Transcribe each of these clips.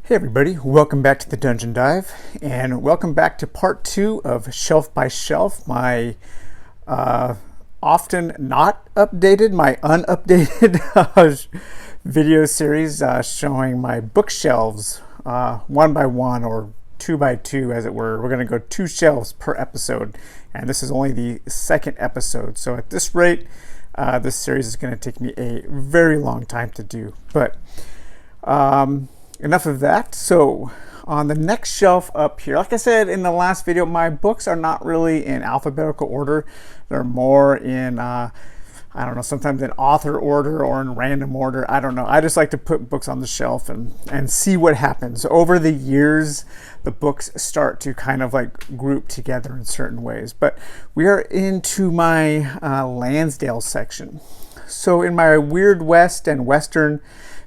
Hey everybody, welcome back to the Dungeon Dive, and welcome back to part 2 of Shelf by Shelf, my often not updated, my unupdated video series showing my bookshelves one by one, or two by two as it were. We're going to go 2 shelves per episode, and this is only the second episode, so at this rate this series is going to take me a very long time to do, but enough of that. So on the next shelf up here, like I said in the last video, my books are not really in alphabetical order. They're more in, I don't know, sometimes in author order or in random order. I don't know. I just like to put books on the shelf and see what happens. Over the years, the books start to kind of like group together in certain ways. But we are into my Lansdale section. So in my Weird West and Western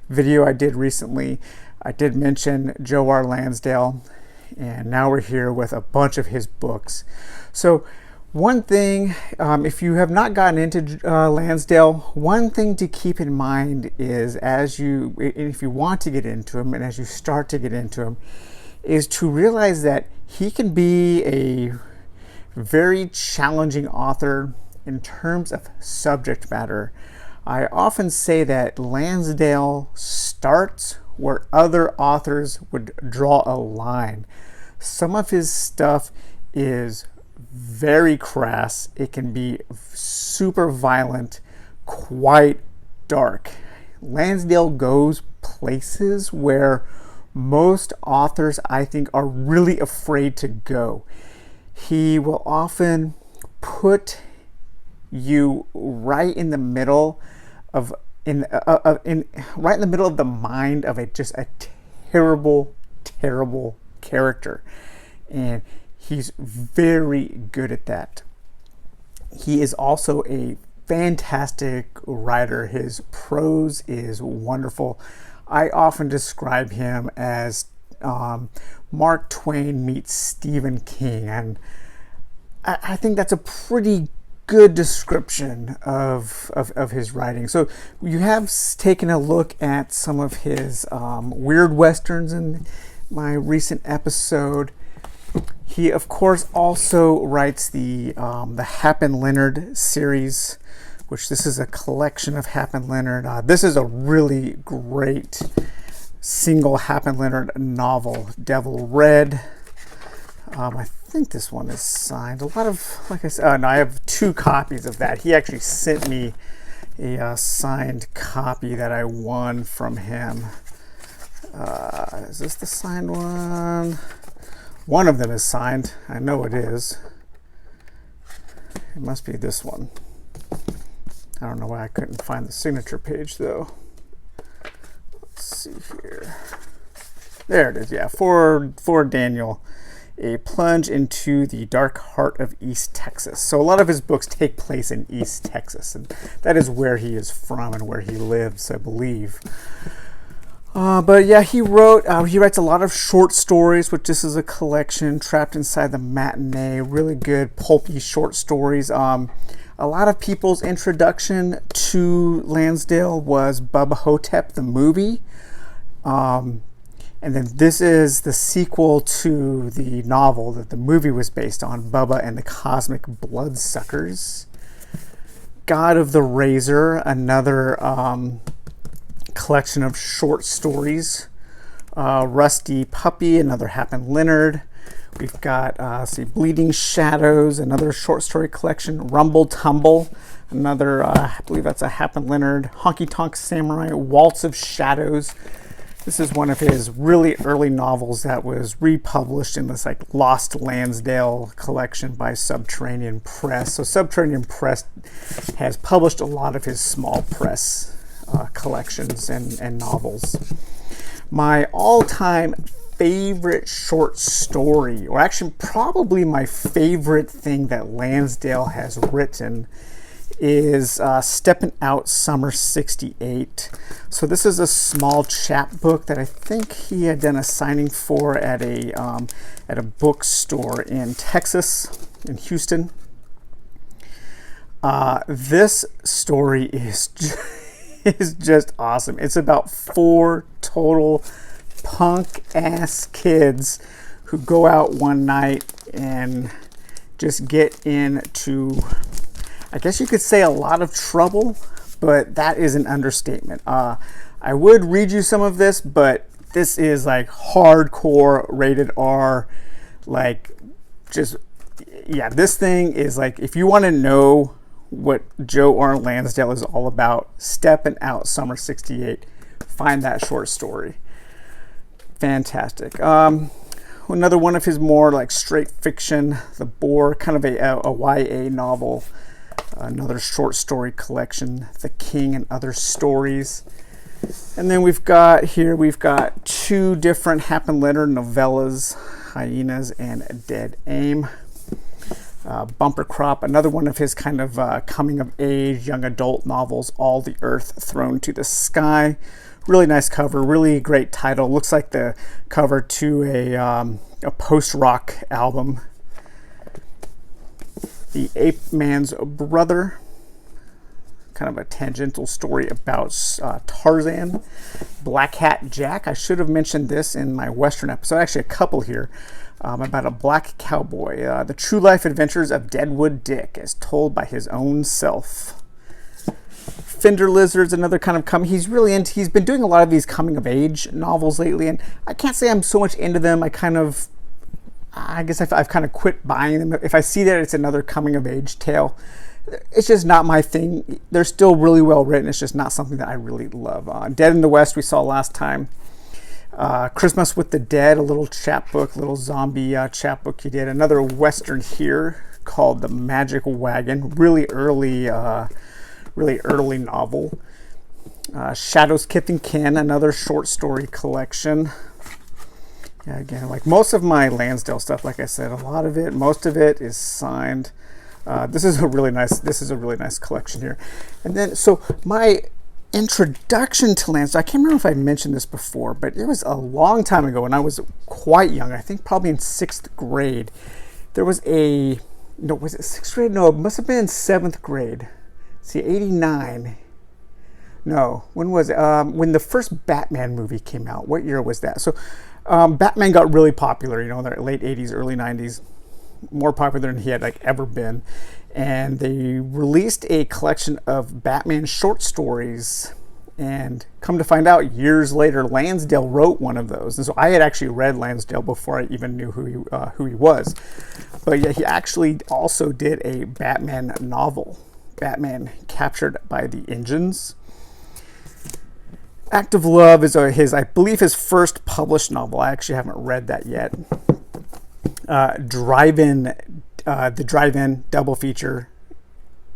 video I did recently, I did mention Joe R. Lansdale, and now we're here with a bunch of his books. So one thing, if you have not gotten into Lansdale, one thing to keep in mind is if you want to get into him and as you start to get into him, is to realize that he can be a very challenging author in terms of subject matter. I often say that Lansdale starts where other authors would draw a line. Some of his stuff is very crass. It can be super violent, quite dark. Lansdale goes places where most authors, I think, are really afraid to go. He will often put you right in the middle of right in the middle of the mind of just a terrible character, and he's very good at that. He is also a fantastic writer. His prose is wonderful. I often describe him as Mark Twain meets Stephen King, and I think that's a pretty good description of his writing. So you have taken a look at some of his weird westerns in my recent episode. He of course also writes the Hap and Leonard series, which this is a collection of Hap and Leonard. This is a really great single Hap and Leonard novel, Devil Red. I think this one is signed. A lot of, like I said, no, I have 2 copies of that. He actually sent me a signed copy that I won from him. Is this the signed one? One of them is signed. I know it is. It must be this one. I don't know why I couldn't find the signature page though. Let's see here. There it is. Yeah, for Daniel. A plunge into the dark heart of East Texas. So a lot of his books take place in East Texas, and that is where he is from and where he lives, I believe. But yeah, he writes a lot of short stories, which this is a collection, Trapped Inside the Matinee, really good pulpy short stories. A lot of people's introduction to Lansdale was Bubba Hotep, the movie. And then this is the sequel to the novel that the movie was based on, Bubba and the Cosmic Bloodsuckers. God of the Razor, another collection of short stories. Rusty Puppy, another Hap and Leonard. We've got Bleeding Shadows, another short story collection. Rumble Tumble, another, I believe that's a Hap and Leonard. Honky Tonk Samurai, Waltz of Shadows. This is one of his really early novels that was republished in this like Lost Lansdale collection by Subterranean Press. So Subterranean Press has published a lot of his small press collections and novels. My all-time favorite short story, or actually probably my favorite thing that Lansdale has written, is Steppin' Out Summer 68. So this is a small chapbook that I think he had done a signing for at a bookstore in Texas, in Houston. This story is just awesome. It's about 4 total punk ass kids who go out one night and just get into, I guess you could say, a lot of trouble, but that is an understatement. I would read you some of this, but this is like hardcore rated R, like just, yeah, this thing is like, if you want to know what Joe R. Lansdale is all about, Stepping Out Summer 68, find that short story. Fantastic. Another one of his more like straight fiction, The Boar, kind of a YA novel. Another short story collection, The King and Other Stories. And then we've got 2 different Happen Letter novellas, Hyenas and Dead Aim. Bumper Crop, another one of his kind of coming of age, young adult novels, All the Earth Thrown to the Sky. Really nice cover, really great title. Looks like the cover to a post-rock album. The Ape Man's Brother, kind of a tangential story about Tarzan. Black Hat Jack, I should have mentioned this in my Western episode, actually a couple here, about a black cowboy. The True Life Adventures of Deadwood Dick, as told by his own self. Fender Lizard's another kind of he's been doing a lot of these coming of age novels lately, and I can't say I'm so much into them. I guess I've kind of quit buying them. If I see that it's another coming of age tale, it's just not my thing. They're still really well written. It's just not something that I really love. Dead in the West we saw last time. Christmas with the Dead, a little chapbook, little zombie chapbook he did. Another Western here called The Magic Wagon, really early novel. Shadows Kith and Kin, another short story collection. Yeah, again, like most of my Lansdale stuff, like I said, most of it is signed. This is a really nice collection here. And then, so my introduction to Lansdale, I can't remember if I mentioned this before, but it was a long time ago when I was quite young. I think probably in 6th grade. There was was it 6th grade? No, it must have been 7th grade. See, 89. No, when was it? When the first Batman movie came out. What year was that? So Batman got really popular, in the late 80s, early 90s. More popular than he had ever been. And they released a collection of Batman short stories. And come to find out, years later, Lansdale wrote one of those. And so I had actually read Lansdale before I even knew who he was. But yeah, he actually also did a Batman novel, Batman Captured by the Engines. Act of Love is I believe his first published novel. I actually haven't read that yet. The Drive-In double feature,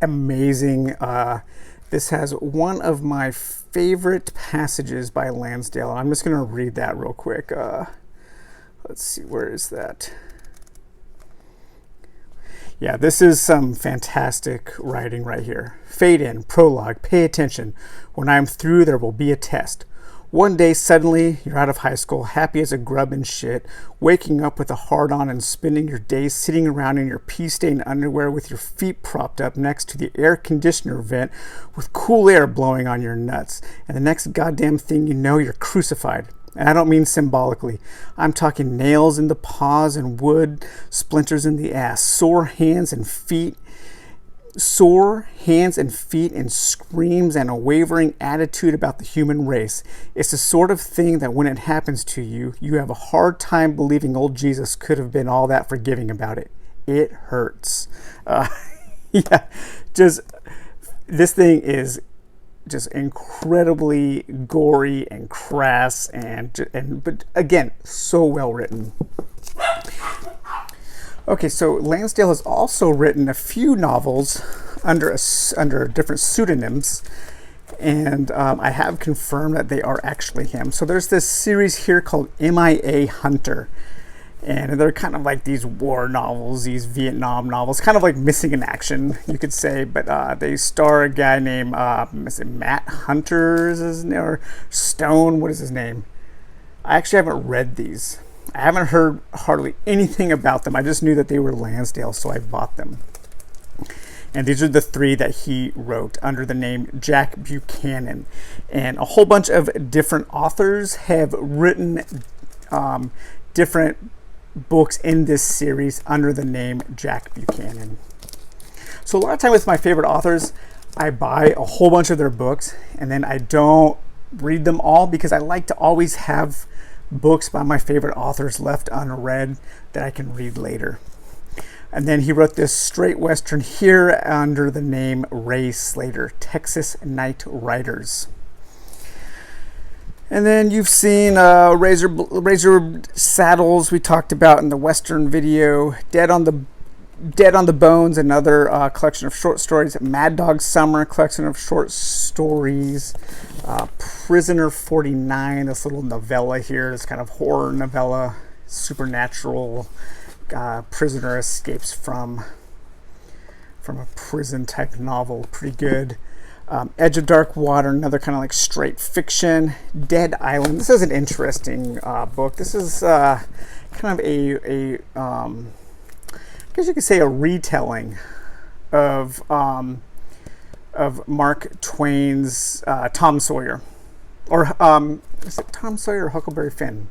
amazing. This has one of my favorite passages by Lansdale. I'm just going to read that real quick. Let's see, where is that? Yeah, this is some fantastic writing right here. Fade in, prologue, pay attention. When I'm through, there will be a test. One day, suddenly, you're out of high school, happy as a grub and shit, waking up with a hard-on and spending your days sitting around in your pea-stained underwear with your feet propped up next to the air conditioner vent with cool air blowing on your nuts. And the next goddamn thing you know, you're crucified. And I don't mean symbolically. I'm talking nails in the paws and wood, splinters in the ass, sore hands and feet, and screams and a wavering attitude about the human race. It's the sort of thing that when it happens to you, you have a hard time believing old Jesus could have been all that forgiving about it. It hurts. Yeah, this thing is just incredibly gory and crass but again, so well written. Okay, so Lansdale has also written a few novels under different pseudonyms, and I have confirmed that they are actually him. So there's this series here called MIA Hunter, and they're kind of like these war novels, these Vietnam novels, kind of like Missing in Action, you could say, but they star a guy named, is it Matt Hunter, is his name, or Stone, what is his name? I actually haven't read these. I haven't heard hardly anything about them. I just knew that they were Lansdale, so I bought them. And these are the 3 that he wrote under the name Jack Buchanan. And a whole bunch of different authors have written different books in this series under the name Jack Buchanan. So a lot of time with my favorite authors, I buy a whole bunch of their books and then I don't read them all because I like to always have books by my favorite authors left unread that I can read later. And then he wrote this straight Western here under the name Ray Slater, Texas Night Riders. And then you've seen Razor Saddles we talked about in the Western video, Dead on the Bones, another collection of short stories, Mad Dog Summer, collection of short stories, Prisoner 49, this little novella here, this kind of horror novella, supernatural, prisoner escapes from a prison type novel, pretty good. Edge of Dark Water, another kind of like straight fiction. Dead Island, this is an interesting book. This is kind of I guess you could say a retelling of Mark Twain's Tom Sawyer, or is it Tom Sawyer or Huckleberry Finn?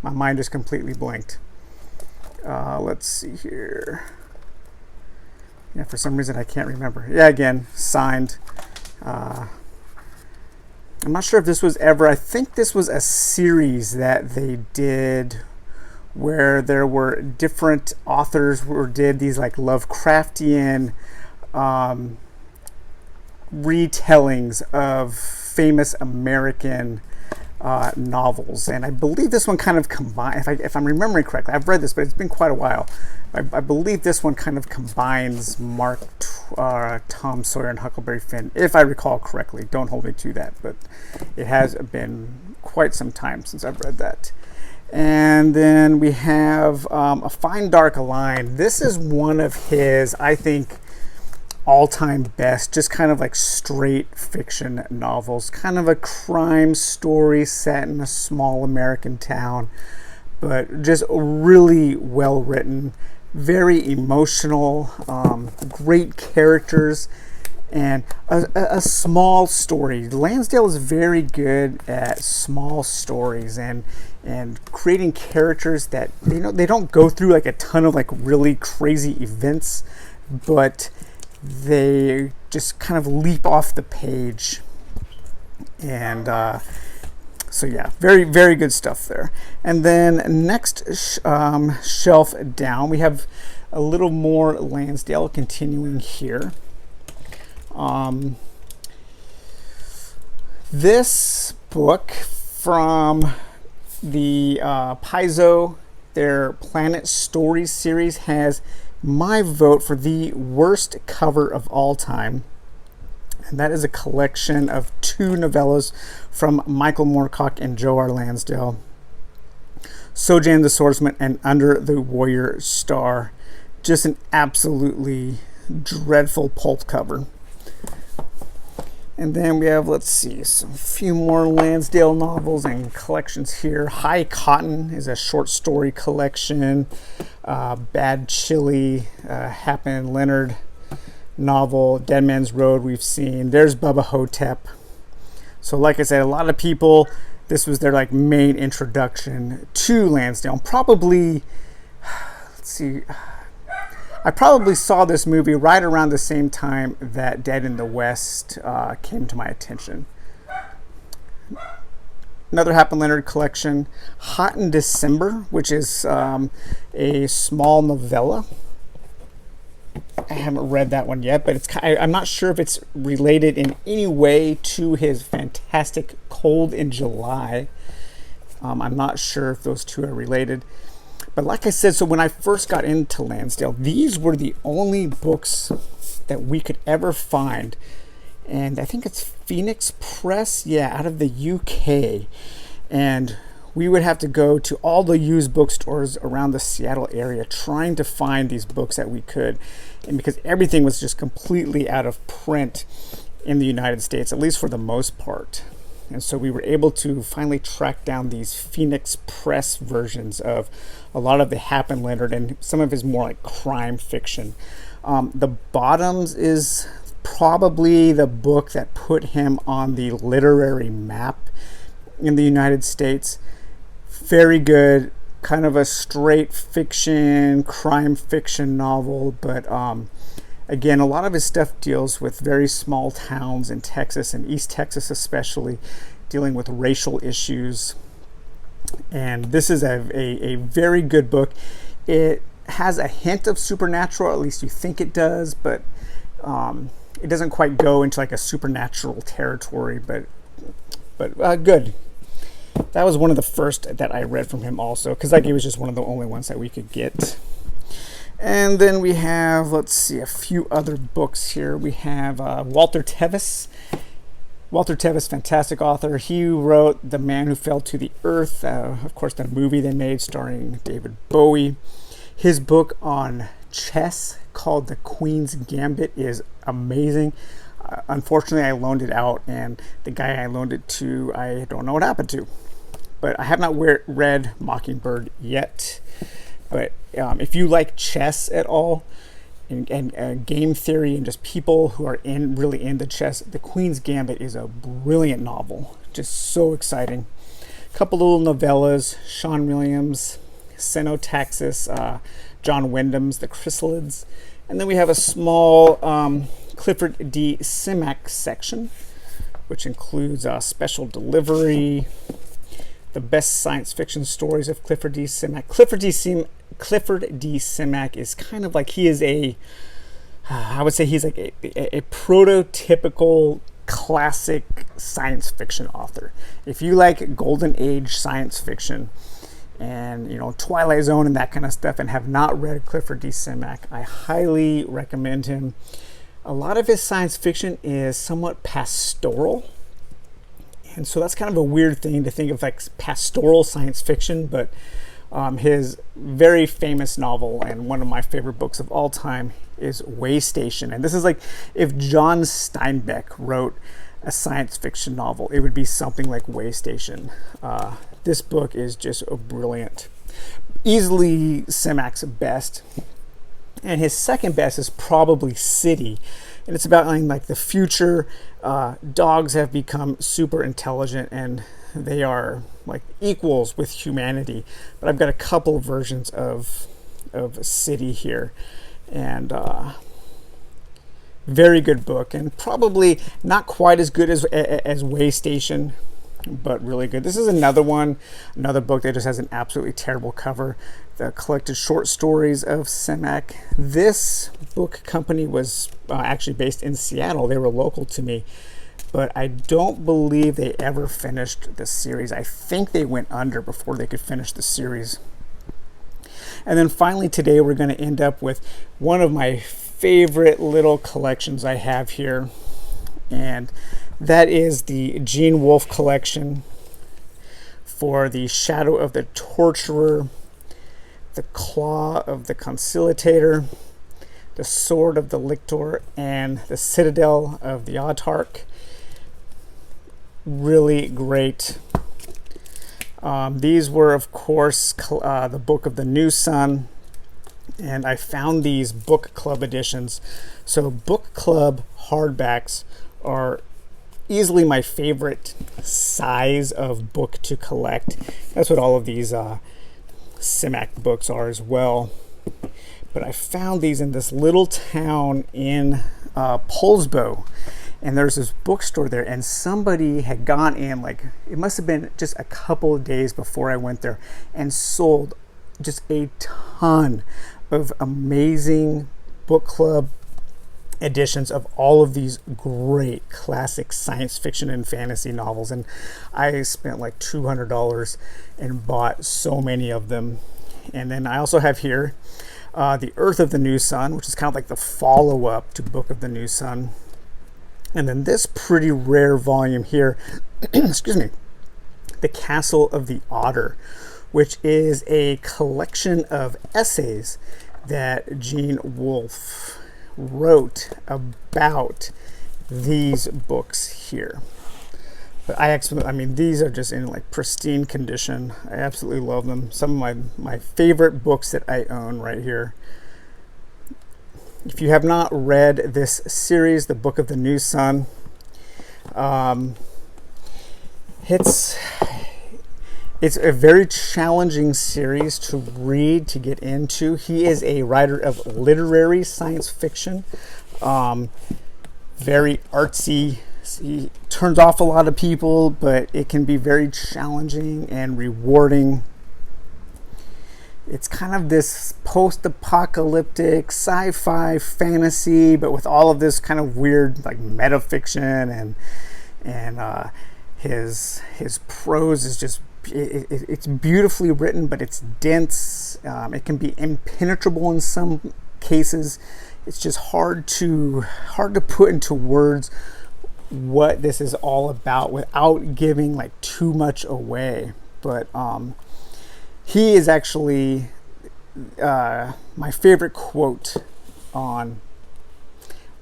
My mind just completely blanked. Let's see here. Yeah, for some reason I can't remember. Yeah, again, signed. I'm not sure if this was ever, I think this was a series that they did where there were different authors who did these like Lovecraftian retellings of famous American novels, and I believe this one kind of combines, if I'm remembering correctly, I've read this but it's been quite a while, I believe this one kind of combines Tom Sawyer and Huckleberry Finn, if I recall correctly. Don't hold me to that, but it has been quite some time since I've read that. And then we have A Fine Dark Line. This is one of his, I think, all-time best, just kind of like straight fiction novels, kind of a crime story set in a small American town, but just really well written, very emotional, great characters, and a small story. Lansdale is very good at small stories and creating characters that they don't go through like a ton of like really crazy events, but they just kind of leap off the page. And so yeah, very, very good stuff there. And then next shelf down, we have a little more Lansdale continuing here. This book from the Paizo, their Planet Stories series, has my vote for the worst cover of all time. And that is a collection of 2 novellas from Michael Moorcock and Joe R. Lansdale, Sojan the Swordsman and Under the Warrior Star. Just an absolutely dreadful pulp cover. And then we have, let's see, a few more Lansdale novels and collections here. High Cotton is a short story collection. Bad Chili, Happen Leonard novel. Dead Man's Road we've seen. There's Bubba Hotep. So like I said, a lot of people, this was their like main introduction to Lansdale. Probably, let's see, I probably saw this movie right around the same time that Dead in the West came to my attention. Another Happen Leonard collection, Hot in December, which is a small novella. I haven't read that one yet, but I'm not sure if it's related in any way to his fantastic Cold in July. I'm not sure if those two are related. But like I said, so when I first got into Lansdale, these were the only books that we could ever find. And I think it's Phoenix Press, yeah, out of the UK. And we would have to go to all the used bookstores around the Seattle area trying to find these books that we could. And because everything was just completely out of print in the United States, at least for the most part. And so we were able to finally track down these Phoenix Press versions of a lot of the Happen Leonard and some of his more like crime fiction. The Bottoms is probably the book that put him on the literary map in the United States. Very good, kind of a straight fiction, crime fiction novel, but again, a lot of his stuff deals with very small towns in Texas and East Texas especially, dealing with racial issues. And this is a very good book. It has a hint of supernatural, at least you think it does, but it doesn't quite go into like a supernatural territory, but good. That was one of the first that I read from him also, because like it was just one of the only ones that we could get. And then we have, let's see, a few other books here. We have Walter Tevis. Walter Tevis, fantastic author. He wrote The Man Who Fell to the Earth, of course, the movie they made starring David Bowie. His book on chess called The Queen's Gambit is amazing. Unfortunately, I loaned it out, and the guy I loaned it to, I don't know what happened to. But I have not read Mockingbird yet. But if you like chess at all, and game theory, and just people who are really into chess, The Queen's Gambit is a brilliant novel. Just so exciting. A couple little novellas, Sean Williams, Cenotaxis, John Wyndham's The Chrysalids. And then we have a small Clifford D. Simak section, which includes Special Delivery, the best science fiction stories of Clifford D. Simak. Clifford D. Simak is kind of like, he is I would say he's like a prototypical classic science fiction author. If you like golden age science fiction and, you know, Twilight Zone and that kind of stuff, and have not read Clifford D. Simak, I highly recommend him. A lot of his science fiction is somewhat pastoral. And so that's kind of a weird thing to think of, like pastoral science fiction, but his very famous novel and one of my favorite books of all time is Way Station. And this is like if John Steinbeck wrote a science fiction novel, it would be something like Way Station. This book is just brilliant. Easily Simak's best. And his second best is probably City. And it's about like the future. Dogs have become super intelligent and they are like equals with humanity. But I've got a couple versions of City here. And very good book, and probably not quite as good as Way Station, but really good. This is another book that just has an absolutely terrible cover. The collected short stories of Simak. This book company was actually based in Seattle. They were local to me, but I don't believe they ever finished the series. I think they went under before they could finish the series. And then finally today we're going to end up with one of my favorite little collections I have here, and that is the Gene Wolfe collection for The Shadow of the Torturer, The Claw of the Conciliator, The Sword of the Lictor, and The Citadel of the Autarch. Really great. These were, of course, the Book of the New Sun, and I found these book club editions. So book club hardbacks are easily my favorite size of book to collect. That's what all of these Simak books are as well. But I found these in this little town in Poulsbo. And there's this bookstore there, and somebody had gone in, like, it must have been just a couple of days before I went there, and sold just a ton of amazing book club editions of all of these great classic science fiction and fantasy novels. And I spent like $200 and bought so many of them. And then I also have here The Earth of the New Sun, which is kind of like the follow-up to Book of the New Sun. And then this pretty rare volume here, excuse me, The Castle of the Otter, which is a collection of essays that Gene Wolfe wrote about these books here. But I mean, these are just in like pristine condition. I absolutely love them. Some of my favorite books that I own right here. If you have not read this series, The Book of the New Sun, it's It's a very challenging series to read, to get into. He is a writer of literary science fiction, very artsy. He turns off a lot of people, but it can be very challenging and rewarding. It's kind of this post-apocalyptic sci-fi fantasy, but with all of this kind of weird like metafiction, and his prose is just it's beautifully written, but it's dense. It can be impenetrable in some cases. It's just hard to put into words what this is all about without giving like too much away. But he is actually my favorite quote on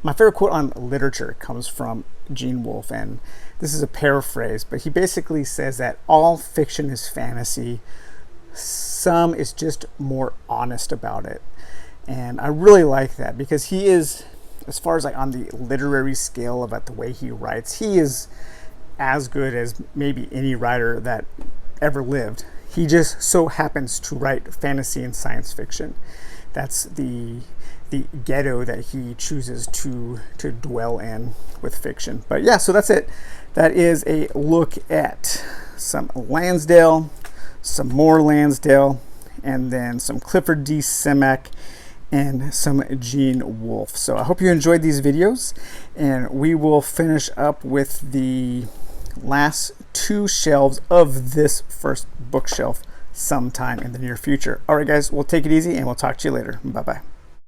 literature comes from Wolfe, and this is a paraphrase, but he basically says that all fiction is fantasy. Some is just more honest about it. And I really like that, because he is, as far as like on the literary scale about the way he writes, he is as good as maybe any writer that ever lived. He just so happens to write fantasy and science fiction. That's the ghetto that he chooses to dwell in with fiction. But yeah, so that's it. That is a look at some Lansdale, some more Lansdale, and then some Clifford D. Simak, and some Wolfe. So I hope you enjoyed these videos, and we will finish up with the last two shelves of this first bookshelf sometime in the near future. All right, guys, we'll take it easy, and we'll talk to you later. Bye-bye.